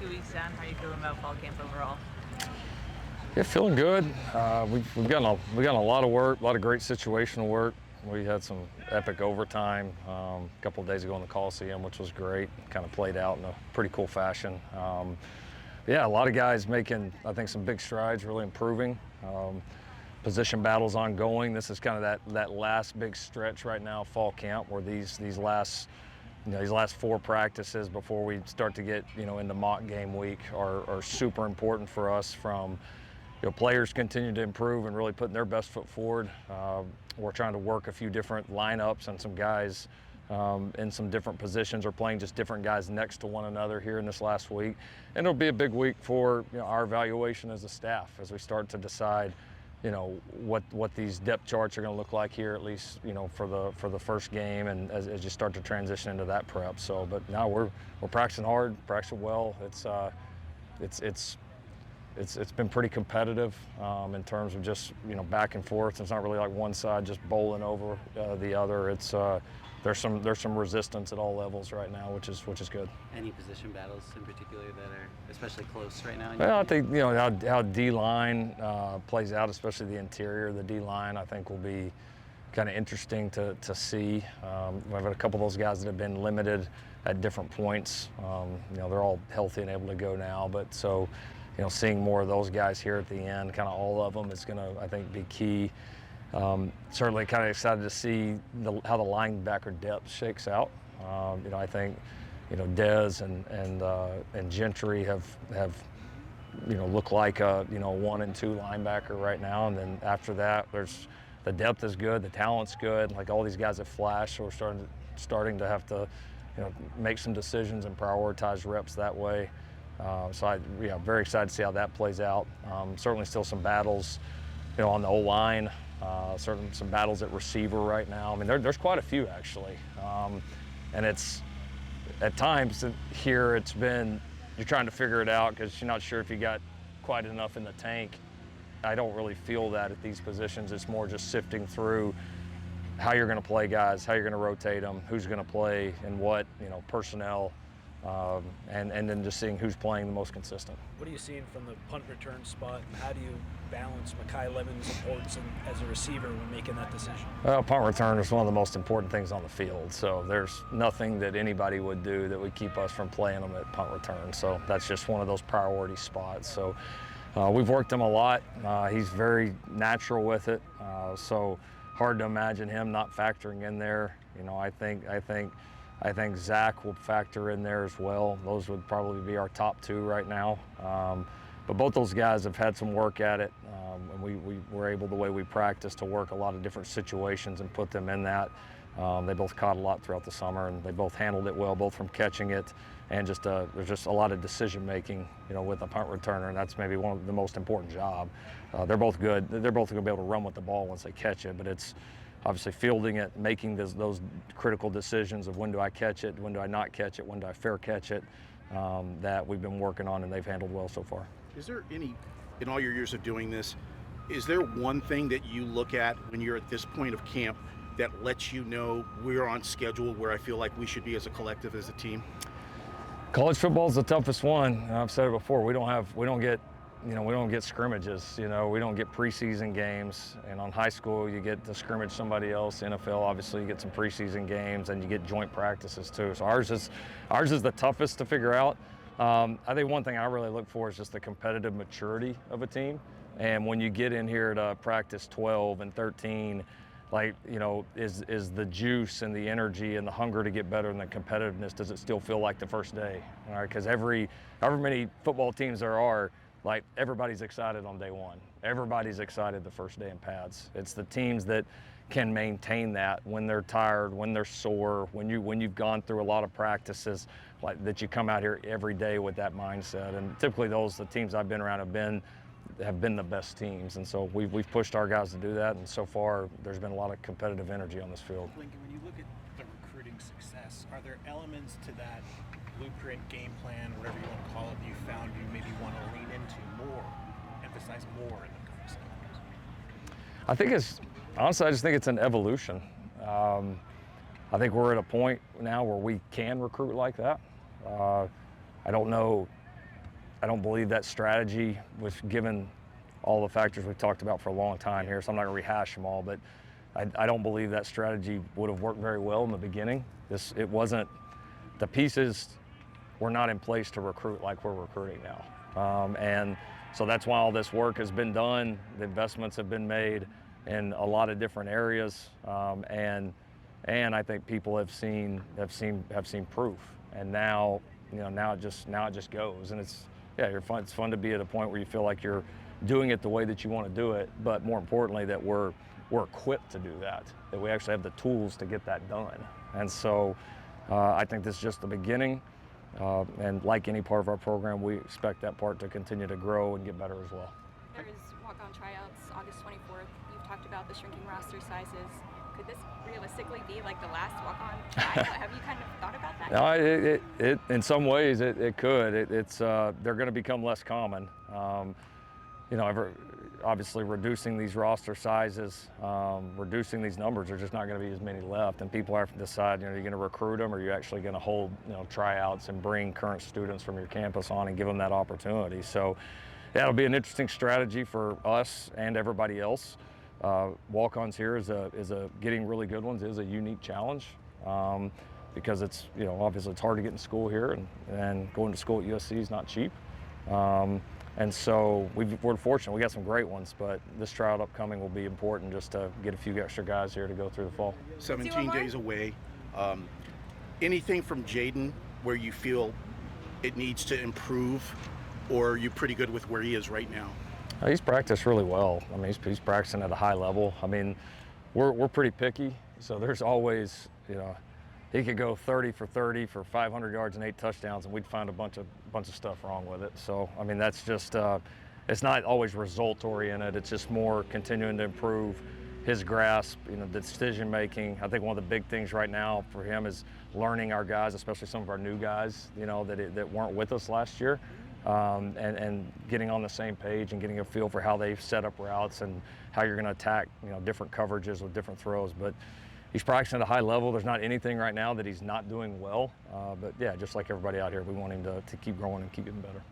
2 weeks down. How are you feeling about fall camp overall? Yeah, feeling good. We've gotten a lot of work, a lot of great situational work. We had some epic overtime a couple of days ago in the Coliseum, which was great. Kind of played out in a pretty cool fashion. Yeah, a lot of guys making, I think, some big strides, really improving. Position battles ongoing. This is kind of that last big stretch right now, fall camp, where these last 4 practices before we start to get into mock game week are super important for us. From players continue to improve and really putting their best foot forward. We're trying to work a few different lineups and some guys in some different positions or playing just different guys next to one another here in this last week. And it'll be a big week for our evaluation as a staff as we start to decide what these depth charts are going to look like here, at least for the first game, and as you start to transition into that prep. So, but now we're practicing hard, practicing well. It's been pretty competitive in terms of just back and forth. It's not really like one side just bowling over the other. It's there's some resistance at all levels right now, which is good. Any position battles in particular that are especially close right now? Well, I think how D-line plays out, especially the interior of the D-line, I think will be kind of interesting to see. We've had a couple of those guys that have been limited at different points. They're all healthy and able to go now, but so seeing more of those guys here at the end, kind of all of them, is going to, I think, be key. Certainly kind of excited to see how the linebacker depth shakes out. I think Dez and Gentry have look like a 1 and 2 linebacker right now, and then after that the depth is good, the talent's good. Like, all these guys have flashed, so we're starting to have to make some decisions and prioritize reps that way. So I'm very excited to see how that plays out. Certainly still some battles on the O-line. Certainly some battles at receiver right now. I mean, there's quite a few, actually. And it's, at times here, it's been, you're trying to figure it out because you're not sure if you got quite enough in the tank. I don't really feel that at these positions. It's more just sifting through how you're going to play guys, how you're going to rotate them, who's going to play and what, personnel. And then just seeing who's playing the most consistent. What are you seeing from the punt return spot, and how do you balance Mekhi Levin's importance as a receiver when making that decision? Well, punt return is one of the most important things on the field, so there's nothing that anybody would do that would keep us from playing them at punt return. So that's just one of those priority spots. So we've worked him a lot. He's very natural with it, so hard to imagine him not factoring in there. I think Zach will factor in there as well. Those would probably be our top 2 right now. But both those guys have had some work at it, and we were able, the way we practice, to work a lot of different situations and put them in that. They both caught a lot throughout the summer, and they both handled it well, both from catching it and just there's just a lot of decision making, with a punt returner, and that's maybe one of the most important job. They're both good. They're both going to be able to run with the ball once they catch it, but it's obviously fielding it, making those critical decisions of when do I catch it, when do I not catch it, when do I fair catch it, that we've been working on, and they've handled well so far. Is there any, in all your years of doing this, is there one thing that you look at when you're at this point of camp that lets you know we're on schedule where I feel like we should be as a collective, as a team? College football is the toughest one. I've said it before. We don't get scrimmages. We don't get preseason games. And on high school, you get to scrimmage somebody else. NFL, obviously, you get some preseason games, and you get joint practices too. So ours is the toughest to figure out. I think one thing I really look for is just the competitive maturity of a team. And when you get in here to practice 12 and 13, is the juice and the energy and the hunger to get better and the competitiveness, does it still feel like the first day? All right, because however many football teams there are, everybody's excited on day one. Everybody's excited the first day in pads. It's the teams that can maintain that when they're tired, when they're sore, when you've gone through a lot of practices, that you come out here every day with that mindset. And typically the teams I've been around have been the best teams, and so we've pushed our guys to do that, and so far there's been a lot of competitive energy on this field. Lincoln, when you look at the recruiting success, are there elements to that blueprint, game plan, whatever you want to call it, that you found you maybe want to lean into more, emphasize more in the first games? I think honestly, I just think it's an evolution. I think we're at a point now where we can recruit like that. I don't know I don't believe that strategy was given all the factors we've talked about for a long time here, so I'm not going to rehash them all, but I don't believe that strategy would have worked very well in the beginning. It wasn't, the pieces were not in place to recruit like we're recruiting now. And so that's why all this work has been done. The investments have been made in a lot of different areas, and I think people have seen proof. And now, now it just goes, and it's fun to be at a point where you feel like you're doing it the way that you want to do it, but more importantly that we're equipped to do that we actually have the tools to get that done. And so I think this is just the beginning, and like any part of our program, we expect that part to continue to grow and get better as well. There's walk-on tryouts August 24th. You've talked about the shrinking roster sizes. Could this realistically be like the last walk-on tryout? Have you kind of thought about that? No, it in some ways it could. They're going to become less common. Obviously reducing these roster sizes, reducing these numbers, there's just not going to be as many left, and people have to decide, you're going to recruit them, or you're actually going to hold, tryouts and bring current students from your campus on and give them that opportunity. So that'll be an interesting strategy for us and everybody else. Walk-ons here is getting really good ones is a unique challenge, because it's, obviously it's hard to get in school here, and going to school at USC is not cheap. And so we're fortunate. We got some great ones, but this tryout upcoming will be important just to get a few extra guys here to go through the fall. 17 days away. Anything from Jaden where you feel it needs to improve, or are you pretty good with where he is right now? He's practiced really well. I mean, he's practicing at a high level. I mean, we're pretty picky, so there's always, he could go 30 for 30 for 500 yards and 8 touchdowns, and we'd find a bunch of stuff wrong with it. So, I mean, that's just, it's not always result-oriented. It's just more continuing to improve his grasp, the decision-making. I think one of the big things right now for him is learning our guys, especially some of our new guys, that weren't with us last year, and getting on the same page and getting a feel for how they set up routes and how you're going to attack, different coverages with different throws. But he's practicing at a high level. There's not anything right now that he's not doing well. But yeah, just like everybody out here, we want him to keep growing and keep getting better.